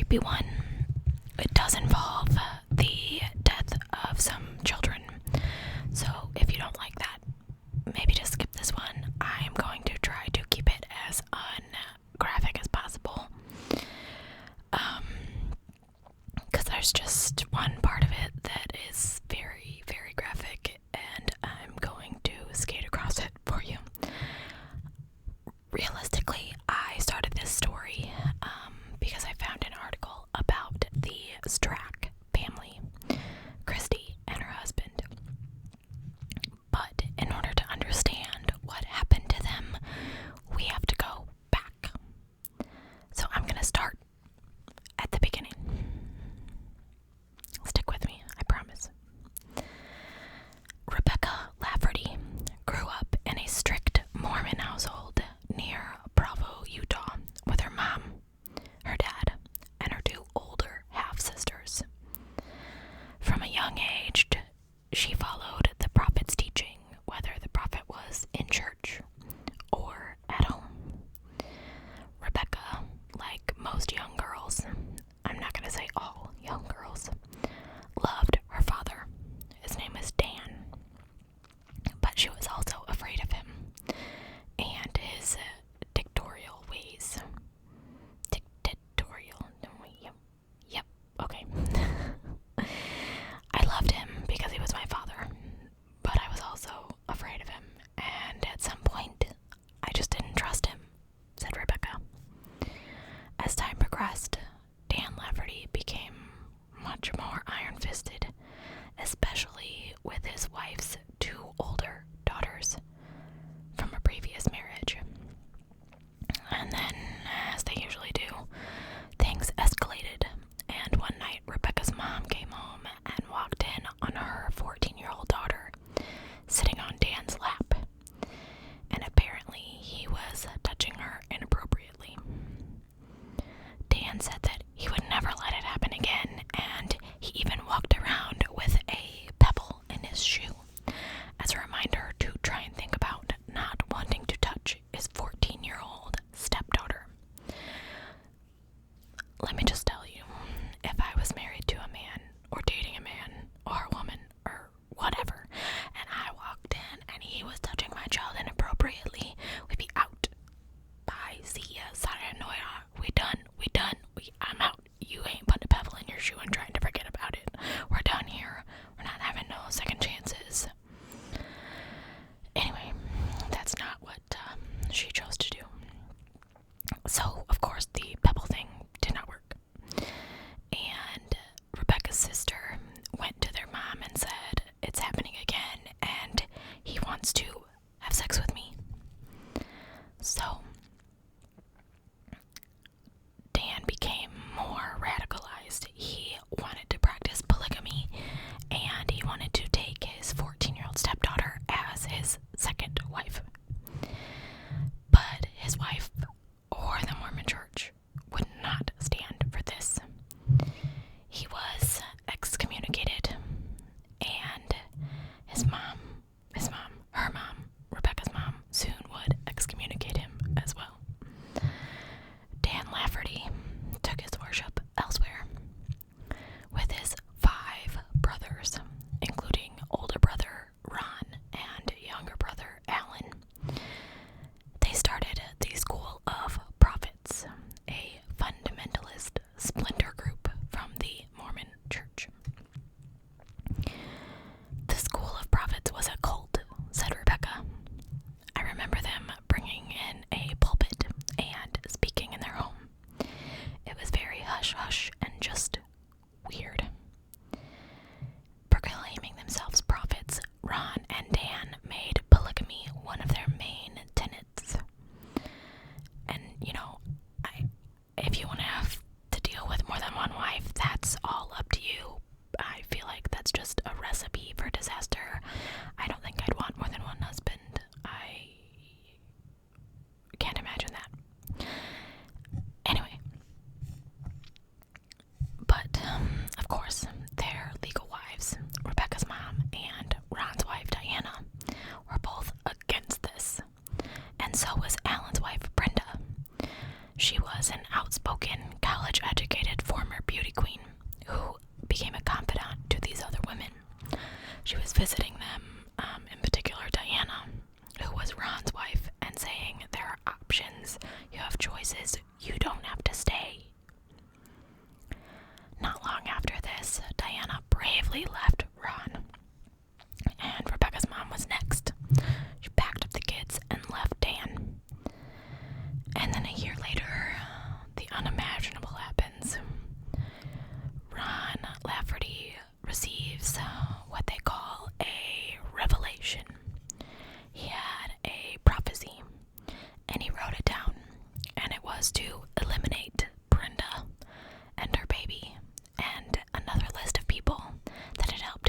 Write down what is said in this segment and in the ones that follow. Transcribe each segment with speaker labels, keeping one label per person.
Speaker 1: creepy one. It does involve the death of some children. So if you don't like that, maybe just skip this one. I'm going to try to keep it as ungraphic as possible. Because there's just one part of it that is very, very graphic, and I'm going to skate across it for you. Realistically, I started this story because I found an article about the Strack family, Christie and her husband. But in order to understand what happened to them, we have to go back. So I'm going to start at the beginning. Stick with me, I promise. Rebecca Lafferty grew up in a strict Mormon household near Provo, Utah, with her mom, her dad, and her two older half-sisters. From a young age, she followed the prophet's teaching, whether the prophet was in church or at home. Rebecca, like most young girls, I'm not going to say all young girls, loved her father. His name was Dan, but she was also afraid of him and his dictatorial ways. Yep, okay. I loved him because he was my father, but I was also afraid of him, and at some point, I just didn't trust him, said Rebecca. As time progressed, Dan Lafferty became much more iron-fisted, especially with his wife's two older daughters from a previous marriage. And then, as they usually do, things escalated, and one night Rebecca's mom came home and walked in on her 14-year-old daughter sitting on Dan's lap, and apparently he was touching her inappropriately. Dan said that he would never let it happen again, and he even walked around with a pebble in his shoe as a reminder to try and think about not wanting to touch his 14-year-old stepdaughter. Let me just tell you, if I was married to a man, or dating a man, or a woman, or whatever, and I walked in and he was touching my child inappropriately, we'd be out. Bye, see ya, sayonara, I'm out. You ain't putting a pebble in your shoe and trying to forget about it. We're done here. We're not having no second chances. Anyway, that's not what she chose to do. So, of course, the pebble thing did not work. And Rebecca's sister went to their mom and said, "It's happening again, and he wants to have sex with me." So, Dan became more radicalized. He wanted to practice polygamy, and he wanted to take his 14-year-old stepdaughter as his second wife. But his wife, or the Mormon Church, would not stand for this. He was excommunicated, and her mom, Rebecca's mom, soon would excommunicate him as well. Dan Lafferty took his worship elsewhere with his 5 brothers, including older brother Ron and younger brother Helen. They started the School of Prophets, a fundamentalist splinter group from the Mormon Church. The School of Prophets was a cult, said Rebecca. I remember them bringing in a pulpit and speaking in their home. It was very hush-hush and just weird. Proclaiming themselves prophets, Ron and Dan made polygamy one of their main tenets. And, if you want to have to deal with more than one wife, that's all up to you. I feel like that's just a recipe for disaster. I don't think I'd want more than one husband. I can't imagine that. Anyway. But, of course, visiting them, in particular Diana, who was Ron's wife, and saying, there are options, you have choices, you don't have to stay. Not long after this, Diana bravely left Ron, and Rebecca's mom was next. She packed up the kids and left Dan. And then a year later, the unimaginable happens. Ron Lafferty receives what they call a revelation. He had a prophecy, and he wrote it down, and it was to eliminate Brenda and her baby and another list of people that had helped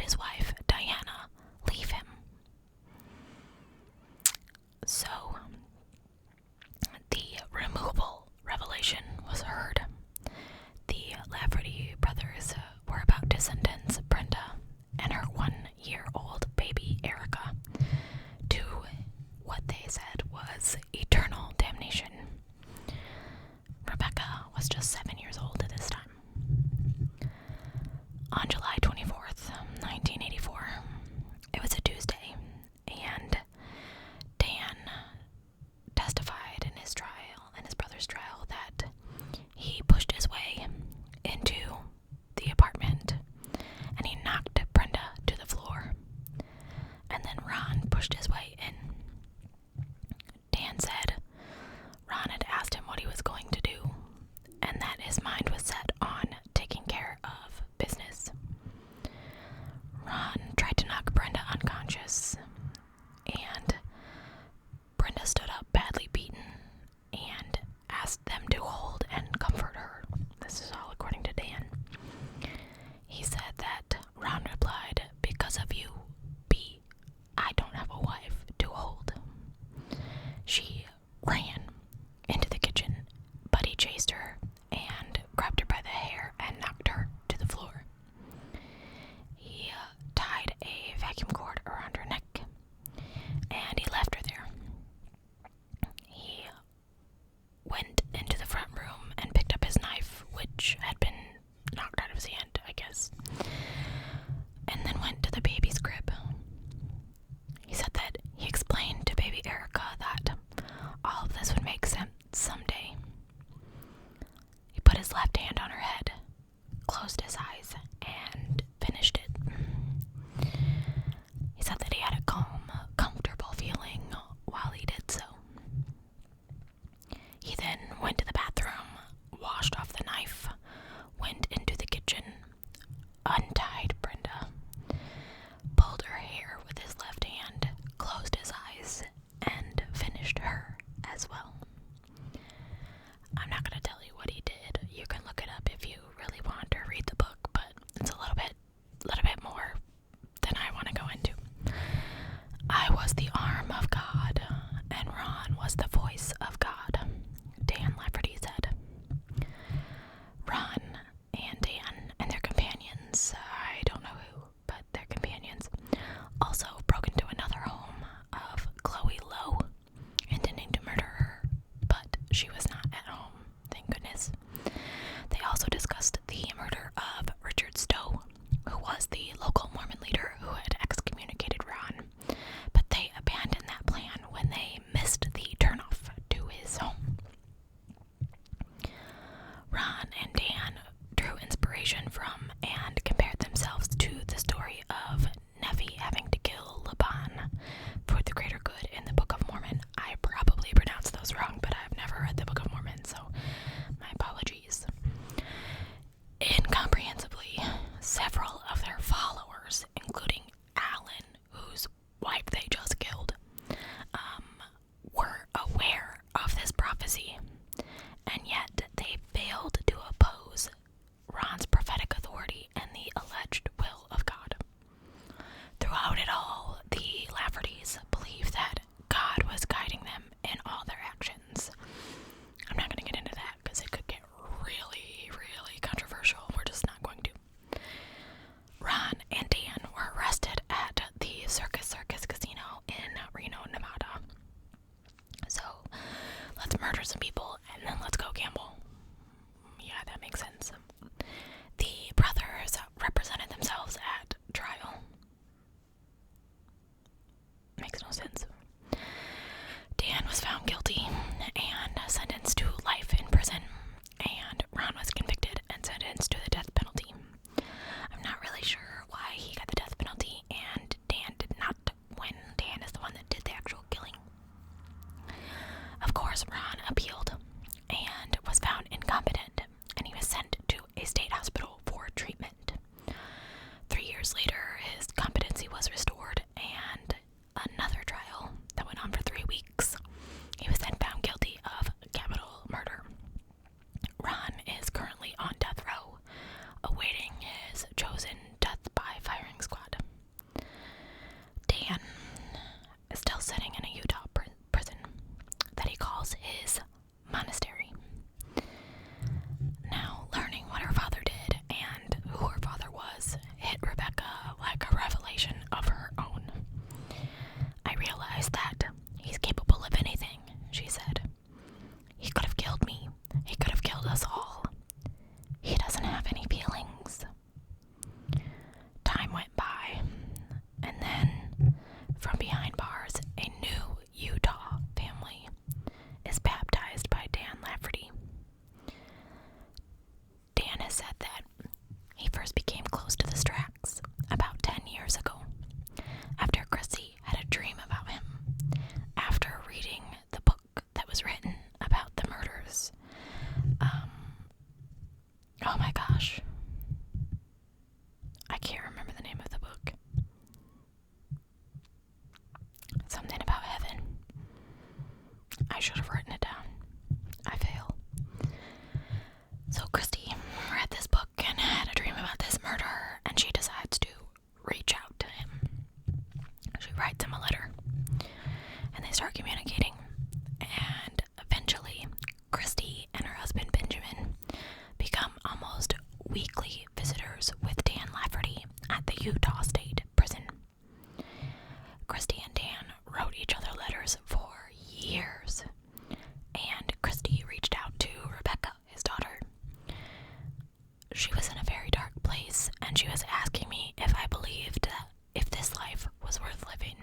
Speaker 1: very dark place, and she was asking me if I believed that if this life was worth living,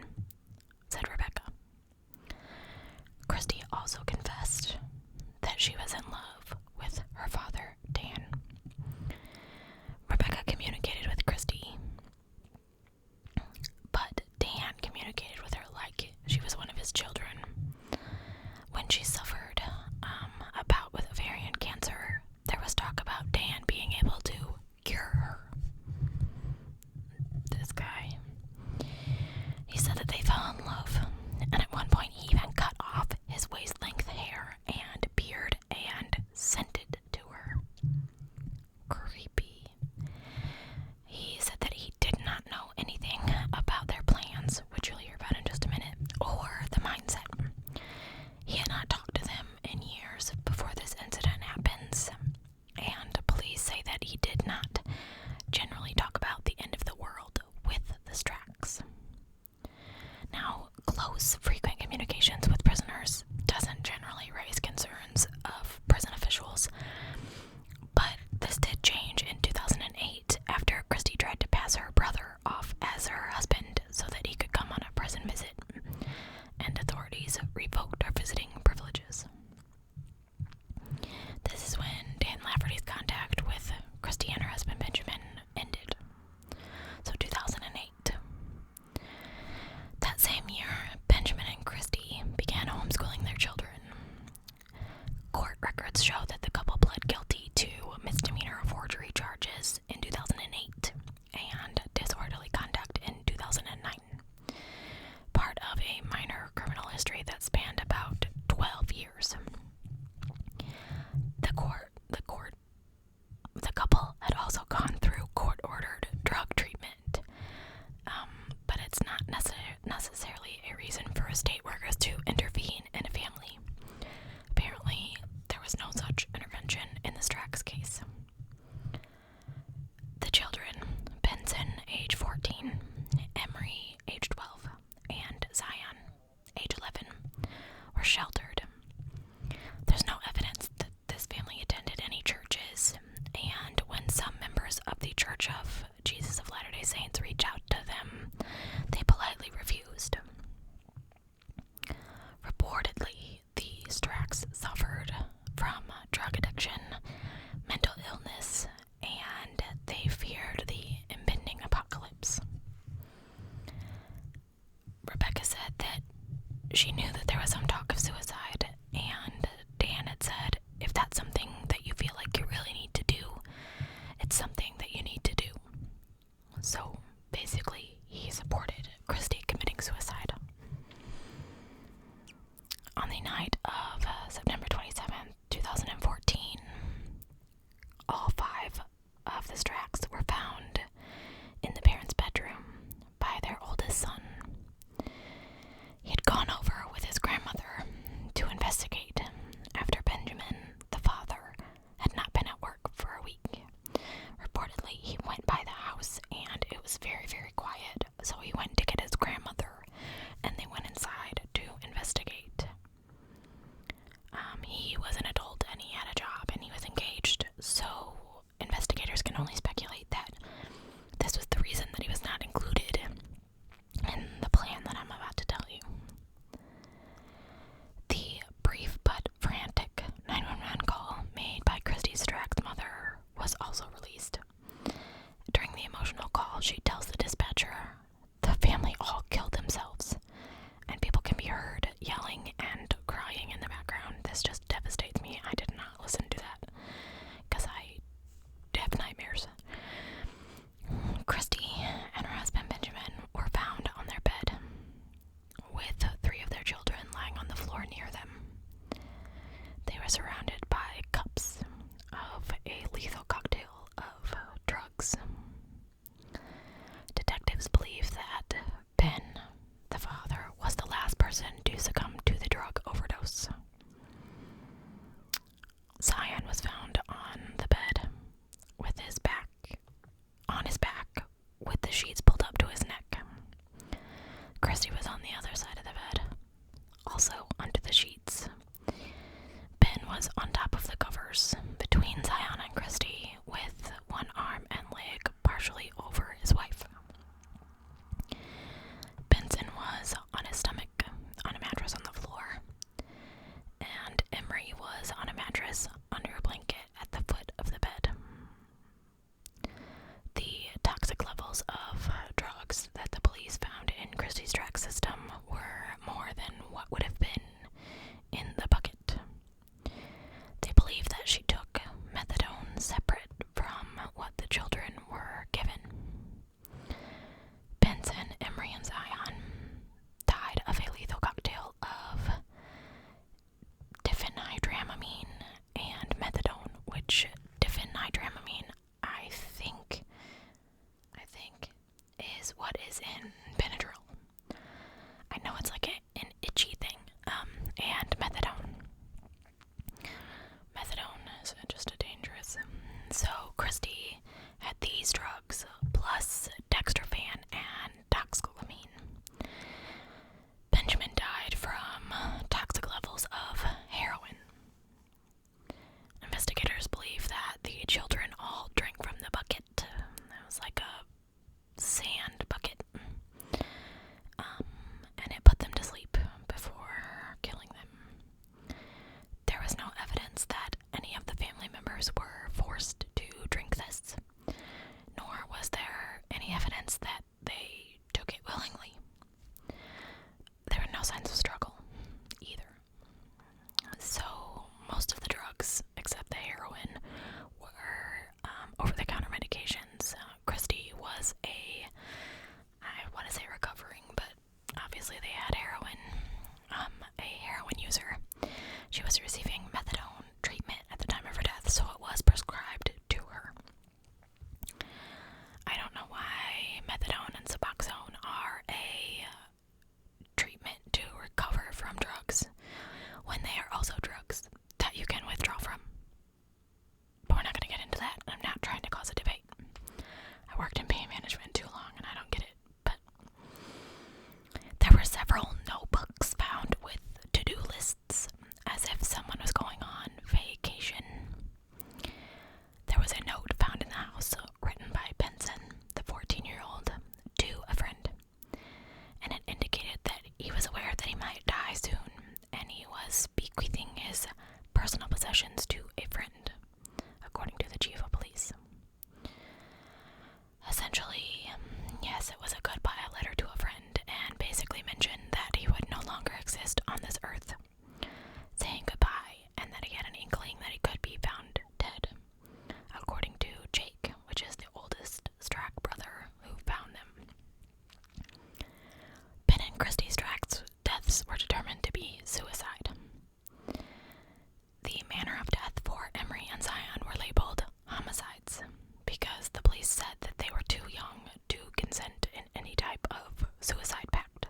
Speaker 1: said Rebecca. Christie also confessed that she was in love with her father, Dan. Rebecca communicated with Christie, but Dan communicated with her like she was one of his children. When she suffered a bout with ovarian cancer, there was talk about Dan being able to cure her. This guy. He said that they fell in love, and at one point he even cut off his waist-length hair and beard and sent it to her. Creepy. He said that he did not know anything about their plans, which you'll hear about in just a minute, or the mindset. He had not talked to them in years before this incident happens, and police say that he did not generally talk about the end of the world with the Stracks. Now, close, frequent communications with prisoners doesn't generally raise concerns of prison officials, but this did change in 2008 after Christie tried to pass her brother off as her husband so that he could come on a prison visit, and authorities revoked her visiting privileges. This is when Dan Lafferty's contact with Christie and her husband Benjamin ended. So 2008. That same year, Benjamin and Christie began homeschooling their children. Court records show that the couple pled guilty to misdemeanor forgery charges in 2008 and disorderly conduct in 2009, part of a minor criminal history that spanned about 12 years. The couple had also gone through court-ordered drug treatment, but it's not necessarily a reason for state workers to intervene in a family. Apparently, there was no such intervention in the Strack's case. The children, Benson, age 14, Emery, age 12, and Zion, age 11, were sheltered. There's no evidence that this family attended any churches, and when some members of the Church of Jesus of Latter-day Saints reached out to them, they politely refused. Reportedly, the Stracks suffered from drug addiction, mental illness, and they feared the impending apocalypse. Rebecca said that she knew that there was some talk of suicide, and Dan had said, if that's something that you feel like you really need to do, it's something that you need to do. So basically, he supported Christie committing suicide. On the night of September 27th, 2014, all 5 of the Stracks were found in the parents' bedroom by their oldest son. He had gone over with his grandmother to investigate after Benjamin, the father, had not been at work for a week. Reportedly, he went by the house and it was very, very quiet, so he went to get his grandmother, and they went inside to investigate. He was an adult and he had a job and he was engaged, so investigators can only speculate that this was the reason that he was not included in the plan that I'm about to tell you. The brief but frantic 911 call made by Christie Strack's mother was also released. During the emotional call, she tells the dispatcher, "The family levels of drugs that the police found in Christie Strack's system were more than what would have been in the bucket. They believe that she took methadone separate from what the children were given. Benson, Emery, and Zion died of a lethal cocktail of diphenhydramamine and methadone, which diphenhydramamine, I think is what is in Benadryl. I know it's like an itchy thing. And methadone. Methadone is just a dangerous. So Christie had these drugs plus dextrofan and toxiclamine. Benjamin died from toxic levels of heroin. Investigators believe that the children all drank from the bucket. It was like a sand bucket. And it put them to sleep before killing them. There was no evidence that any of the family members were forced to drink this, nor was there any evidence that they took it willingly. There were no signs of struggle either. So most of the drugs, except the heroin, were over-the-counter medications. Christie was I want to say recovering, but obviously they had heroin, a heroin user. She was receiving methadone treatment at the time of her death, so it was prescribed to her. I don't know why methadone and Suboxone are a treatment to recover from drugs when they are also drugs that you can withdraw from. But we're not going to get into that. I'm not trying to cause a debate. I worked in pain management too long and I don't get it. But there were several notebooks found with to-do lists, as if someone was going on vacation. There was a note found in the house written by Benson, the 14-year-old, to a friend, and it indicated that he was aware that he might die soon, and he was bequeathing his personal possessions to a friend, according to the chief of police. Essentially, yes, it was a goodbye letter to a friend, and basically mentioned that he would no longer exist on this earth, saying goodbye, and that he had an inkling that he could be found dead, according to Jake, which is the oldest Strack brother who found them. Ben and Christie Strack's deaths were determined to be suicide. The manner of death for Emery and Zion were labeled homicides because the police said that they were too young to consent in any type of suicide pact.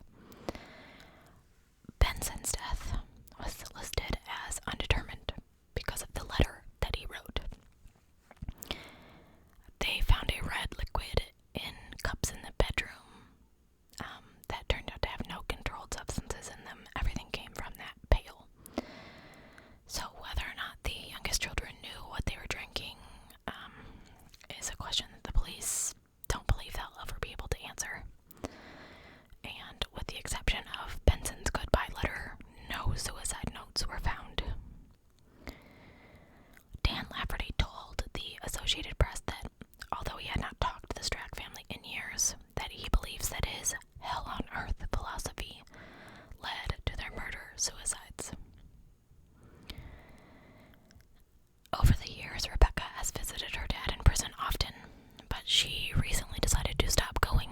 Speaker 1: Benson's death was listed as undetermined because of the letter that he wrote. They found a red liquid in cups in the bedroom that turned out to have no controlled substances in them. Everything came from that pail. So whether or not the youngest children knew what they were drinking is a question that the police don't believe they'll ever be able to answer. And with the exception of Benson's goodbye letter, no suicide notes were found. Dan Lafferty told the Associated Press that although he had not talked to the Strack family in years, that he believes that his hell on earth philosophy led to their murder-suicides. Over the years, Rebecca has visited her dad in prison often, but she recently decided to stop going.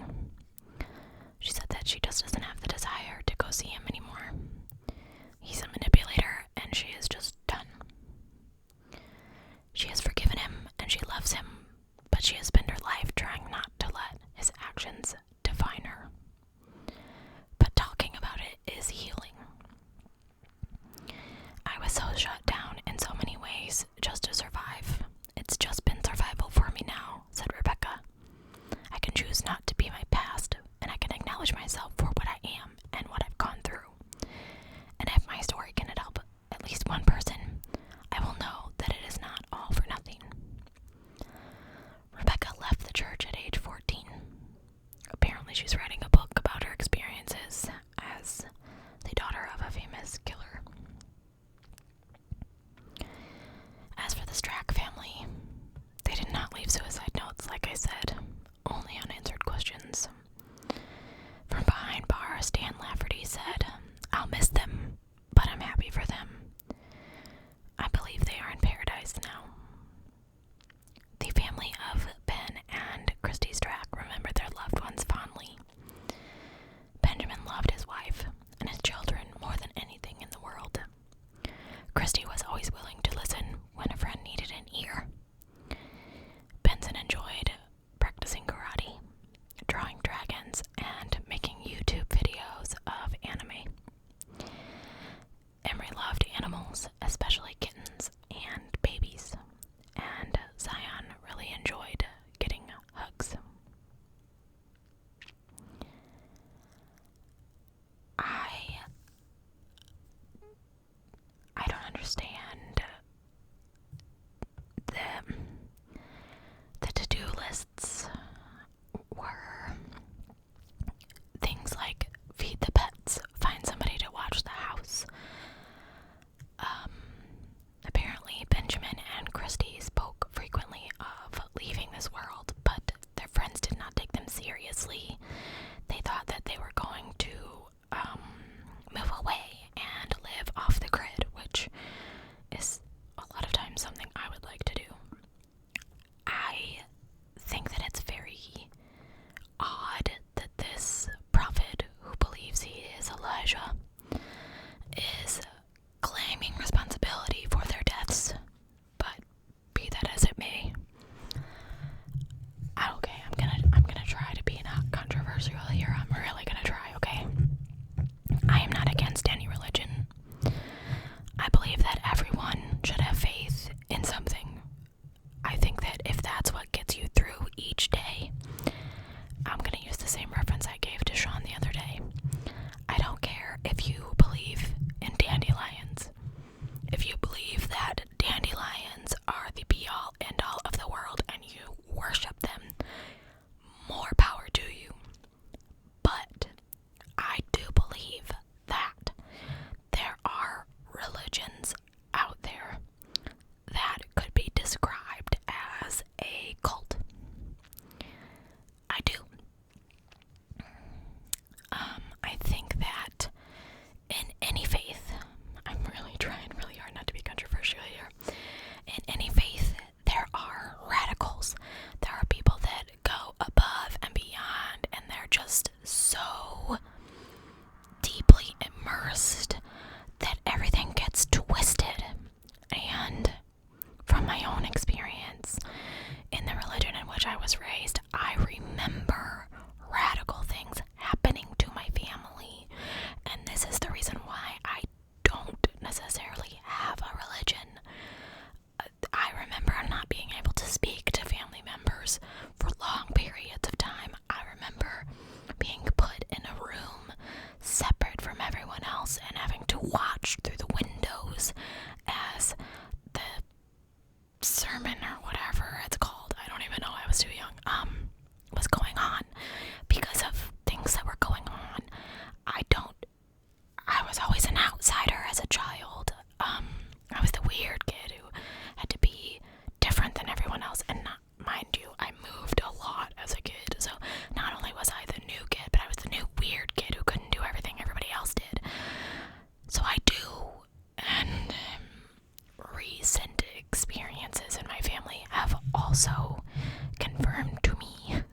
Speaker 1: requests were things like feed the pets, find somebody to watch the house. Apparently, Benjamin and Christie spoke frequently of leaving this world, but their friends did not take them seriously. They thought that they were going to move away and live off the grid, which is a lot of times something I would like to do. I think that it's very odd that this prophet, who believes he is Elijah, is claiming responsibility for their deaths, but be that as it may. Okay, I'm gonna try to be not controversial here. I'm really gonna try, okay? I am not against any religion. I believe that everyone should have faith in something. I think that if that's what gets you through each day, I'm gonna use the same reference I gave to Sean the other day. I don't care if you believe in dandelions. If you believe that dandelions are the be-all, end-all of the world and you worship them, more power to you. But I do believe that there are religions out there that could be described as a cult. I do. I think that in any faith, I'm really trying really hard not to be controversial here. In any faith, there are radicals. There are people that go above and beyond, and they're just so deeply immersed that everything gets twisted. And from my own experience in the religion in which I was raised, I remember radical things happening to my family, and this is the reason why I don't necessarily have a religion. I remember not being able to speak to family members for long periods of time. I remember being put in a room separate from everyone else and having to watch through the windows as the sermon or whatever it's called, I don't even know, I was too young, was going on because of things that were going on. I was always an outsider as a child. I was the weird kid who had to be different than everyone else, and not, mind you, I moved a lot as a kid, so not only was I the new kid, but I was the new weird kid who couldn't do everything everybody else did. So I do, and recent experiences in my family have also confirmed to me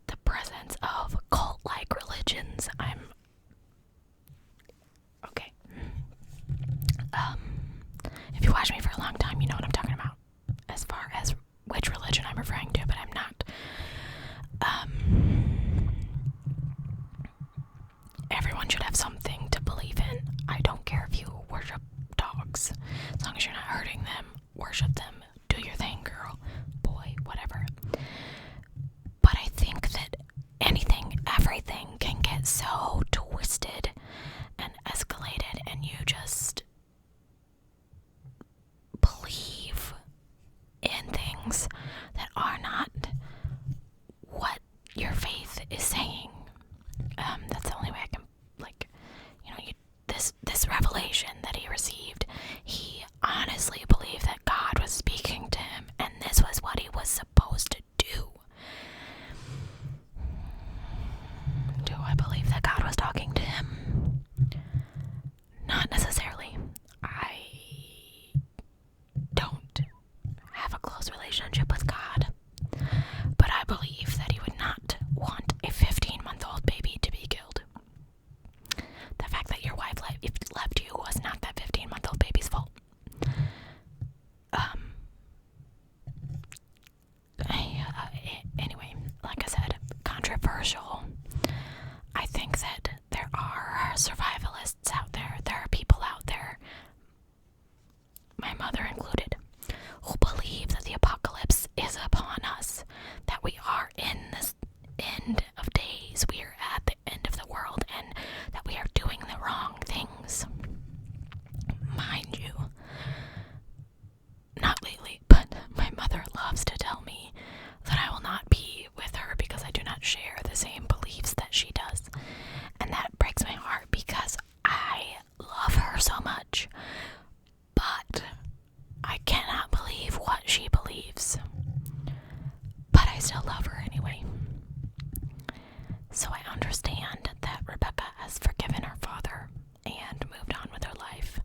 Speaker 1: the presence of cult-like religions. Okay. If you watch me for a long time, you know what I'm talking about as far as which religion I'm referring to, but I'm not. Everyone should have something to believe in. I don't care if you worship dogs. As long as you're not hurting them, worship them. Do your thing, girl, boy, whatever. But I think that everything can get so twisted and escalated, and you just believe in things that are not what your faith is saying. That's the only way I can, this revelation that he received, he honestly believed that God was speaking to him, and this was what he was supposed to do. Do I believe that God was talking to him? Not necessarily. I don't have a close relationship with God, but I believe that he would not want a 15-month-old baby to be killed. The fact that your wife left you was not that 15-month-old baby's fault. Anyway, like I said, controversial. I think that there are survivalists out there. There are people out there, my mother included, who believe that the apocalypse is upon us, that we are in this end of days, we are at the end of the world, and that we are doing the wrong things. Mind you, not lately, but my mother loves to tell me that I will not still love her anyway. So I understand that Rebecca has forgiven her father and moved on with her life.